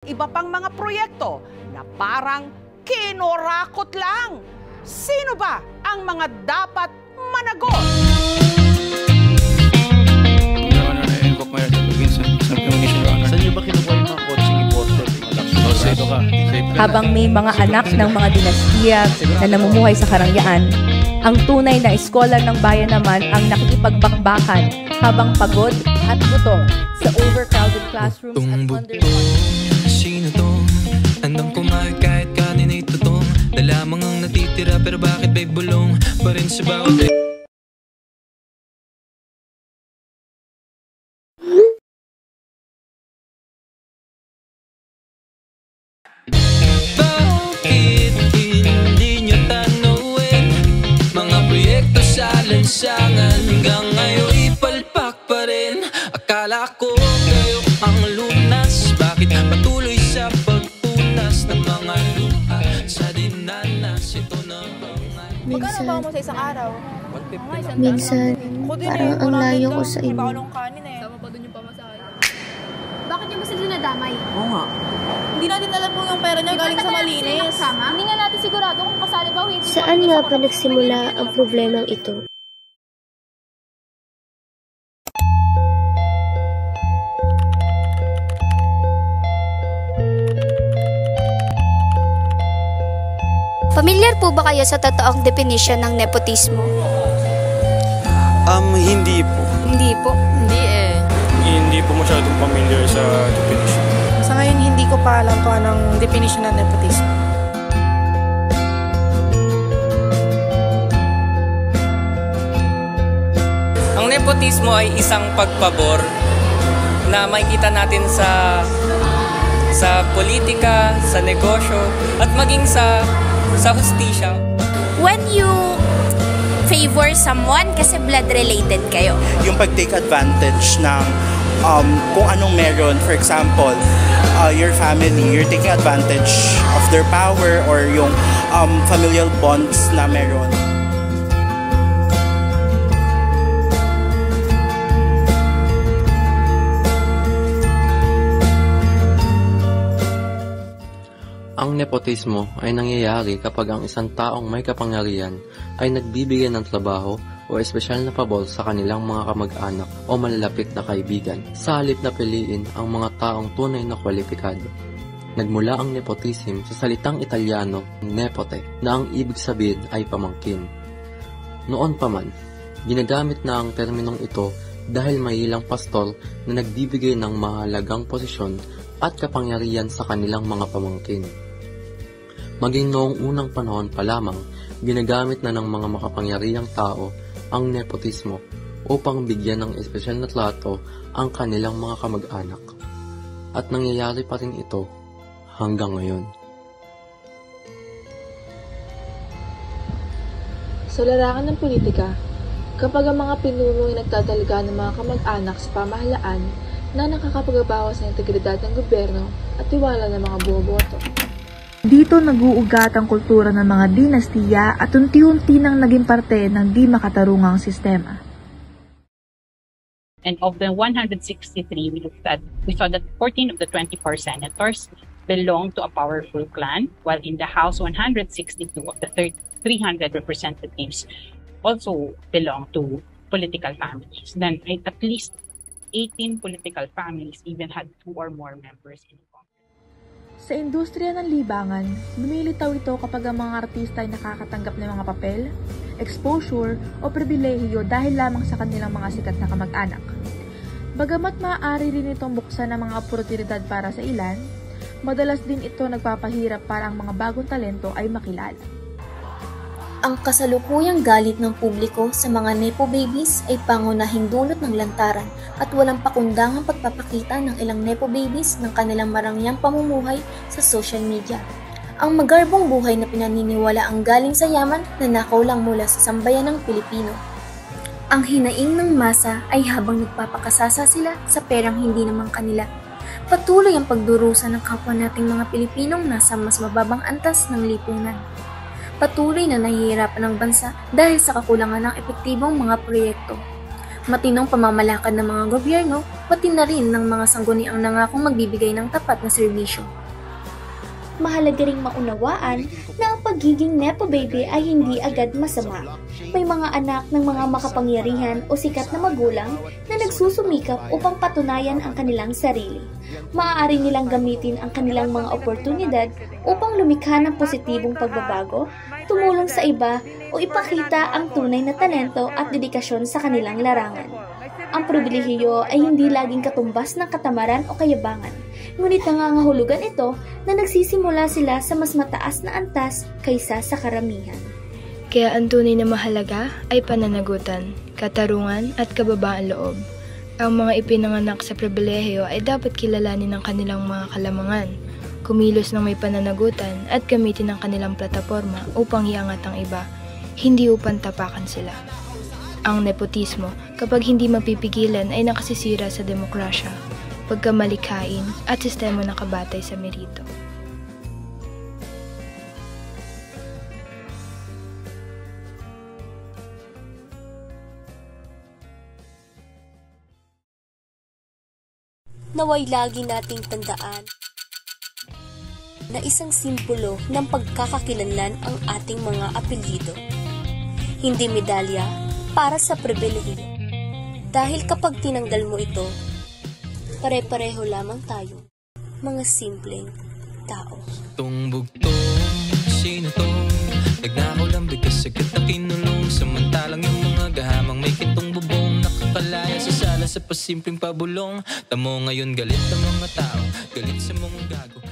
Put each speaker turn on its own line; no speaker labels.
Iba pang mga proyekto na parang kinorakot lang. Sino ba ang mga dapat managot?
Your Honor, I-invoke my right against self-incrimination, Your Honor.
Saan niyo ba kinukuha yung mga coaching imported?
Safe ka.
Habang may mga anak ng mga dinastiya na namumuhay sa karangyaan, ang tunay na eskola ng bayan naman ang nakikipagbakbakan habang pagod at gutom sa overcrowded classrooms at underfunded.
Sino to? Handang kumain kahit kanin ay tutong. Dalamang ang natitira pero bakit ba'y bulong pa rin sa bawat bakit hindi nyo tanawin mga proyekto sa lansangan hanggang ngayon ipalpak pa rin. Akala ko kayo ang lunas, bakit patuloy sa pagpunas ng mga luha sa dinanas ito na mga
Magkano ba mo sa isang araw?
Minsan, parang ang layo ko sa inyo.
Sama pa dun yung pamasahe. Bakit niyo ba sila nadamay?
Oo nga.
Hindi natin alam kung yung pera niya galing sa malinis. Hindi nga natin sigurado kung kasali ba o hindi.
Saan nga ba nagsimula ang problemang ito?
Pamilyar po ba kayo sa totoong definition ng nepotismo?
Hindi po.
Hindi po.
Hindi eh.
Hindi po masyadong familiar sa definition.
Sa ngayon, hindi ko pa alam kung anong definition ng nepotismo.
Ang nepotismo ay isang pagpabor na makikita natin sa politika, sa negosyo, at maging sa hustisya.
When you favor someone kasi blood-related kayo.
Yung pag-take advantage ng kung anong meron. For example, your family, you're taking advantage of their power or yung familial bonds na meron.
Ang nepotismo ay nangyayari kapag ang isang taong may kapangyarihan ay nagbibigay ng trabaho o espesyal na pabor sa kanilang mga kamag-anak o malalapit na kaibigan sa halip na piliin ang mga taong tunay na kwalipikado. Nagmula ang nepotism sa salitang Italyano, nepote, na ang ibig sabihin ay pamangkin. Noon pa man, ginagamit na ang terminong ito dahil may ilang pastor na nagbibigay ng mahalagang posisyon at kapangyarihan sa kanilang mga pamangkin. Maging noong unang panahon pa lamang, ginagamit na ng mga makapangyarihang tao ang nepotismo upang bigyan ng espesyal na trato ang kanilang mga kamag-anak. At nangyayari pa rin ito hanggang ngayon.
Sa larangan ng politika, kapag ang mga pinuno ay nagtatalaga ng mga kamag-anak sa pamahalaan na nakakapagabawas sa integridad ng gobyerno at tiwala ng mga bumoboto. Dito nag-uugat ang kultura ng mga dinastiya at unti-unti nang naging parte ng di makatarungang sistema.
And of the 163 we saw that 14 of the 24 senators belonged to a powerful clan, while in the House 162 of the 300 representatives also belong to political families. Then at least 18 political families even had 2 or more members in Congress.
Sa industriya ng libangan, lumilitaw ito kapag ang mga artista ay nakakatanggap ng mga papel, exposure o pribilehiyo dahil lamang sa kanilang mga sikat na kamag-anak. Bagamat maaari rin itong buksan ng mga oportunidad para sa ilan, madalas din ito nagpapahirap para ang mga bagong talento ay makilala.
Ang kasalukuyang galit ng publiko sa mga nepo babies ay pangunahing dulot ng lantaran at walang pakundangang pagpapakita ng ilang nepo babies ng kanilang marangyang pamumuhay sa social media. Ang magarbong buhay na pinaniniwala ang galing sa yaman na nakaw lang mula sa sambayan ng Pilipino. Ang hinaing ng masa ay habang nagpapakasasa sila sa perang hindi naman kanila. Patuloy ang pagdurusa ng kapwa nating mga Pilipinong nasa mas mababang antas ng lipunan. Patuloy na nahihirapan ang bansa dahil sa kakulangan ng epektibong mga proyekto. matinong pamamalakad ng mga gobyerno, pati na rin ng mga sangguniang nangakong magbibigay ng tapat na serbisyo.
Mahalaga ring maunawaan na ang pagiging Nepo Baby ay hindi agad masama. May mga anak ng mga makapangyarihan o sikat na magulang na nagsusumikap upang patunayan ang kanilang sarili. Maaari nilang gamitin ang kanilang mga oportunidad upang lumikha ng positibong pagbabago, tumulong sa iba o ipakita ang tunay na talento at dedikasyon sa kanilang larangan. Ang pribilehiyo ay hindi laging katumbas ng katamaran o kayabangan, ngunit nangangahulugan ito na nagsisimula sila sa mas mataas na antas kaysa sa karamihan.
Kaya ang tunay na mahalaga ay pananagutan, katarungan at kababaan loob. Ang mga ipinanganak sa pribilehiyo ay dapat kilalanin ng kanilang mga kalamangan, kumilos ng may pananagutan at gamitin ang kanilang plataporma upang iangat ang iba, hindi upang tapakan sila. Ang nepotismo, kapag hindi mapipigilan, ay nakasisira sa demokrasya, pagkamalikhain at sistema na kabatay sa merito.
Naway lagi nating tandaan na isang simbolo ng pagkakakilanlan ang ating mga apelyido. Hindi medalya para sa pribilehiyo. Dahil kapag tinanggal mo ito, pare-pareho lamang tayo, mga simpleng tao.
Tungbugtong, sino to? Nagnakaw lang bigas agad na kinulong. Samantalang yung mga gahamang may kitong bubong, nakakalaya sa sala sa pasimpleng pabulong. Tamo ngayon galit ang mga tao, galit sa mga gago.